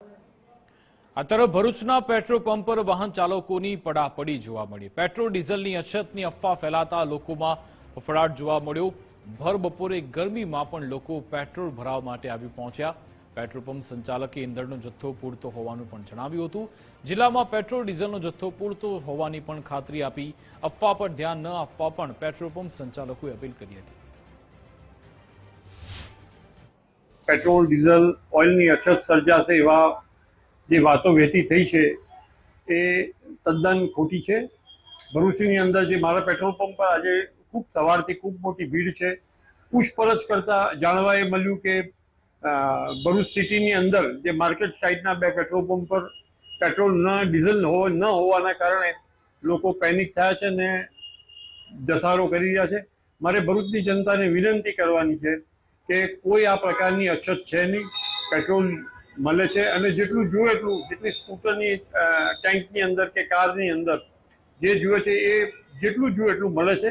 આ તરફ ભરૂચના પેટ્રોલ પંપ પર વાહન ચાલકોની પડાપડી જોવા મળી। પેટ્રોલ ડીઝલની અછતની અફવા ફેલાતા લોકોમાં ફફડાટ જોવા મળ્યો। ભર બપોરે ગરમીમાં પણ લોકો પેટ્રોલ ભરાવા માટે આવી પહોંચ્યા। પેટ્રોલ પંપ સંચાલકે ઇંધણનો જથ્થો પૂરતો હોવાનું પણ જણાવ્યું હતું। જિલ્લામાં પેટ્રોલ ડીઝલનો જથ્થો પૂરતો હોવાની પણ ખાતરી આપી। અફવા પર ધ્યાન ન આપવા પણ પેટ્રોલ પંપ સંચાલકોએ અપીલ કરી હતી। પેટ્રોલ ડીઝલ ઓઇલની અછત સર્જાશે એવા જે વાતો વહેતી થઈ છે એ તદ્દન ખોટી છે। ભરૂચની અંદર જે મારા પેટ્રોલ પંપ પર આજે સવારથી ખૂબ મોટી ભીડ છે। પૂછપરછ કરતા જાણવા એ મળ્યું કે ભરૂચ સિટીની અંદર જે માર્કેટ સાઇડના બે પેટ્રોલ પંપ પર ડીઝલ ન હોવાના કારણે લોકો પેનિક થયા છે અને ધસારો કરી રહ્યા છે। મારે ભરૂચની જનતાને વિનંતી કરવાની છે કે કોઈ આ પ્રકારની અછત છે નહીં। પેટ્રોલ મળે છે અને જેટલું જોઈએ એટલું, જેટલી સ્કૂટરની ટેન્કની અંદર કે કારની અંદર જે જોઈએ છે એ જેટલું જોઈએ એટલું મળે છે।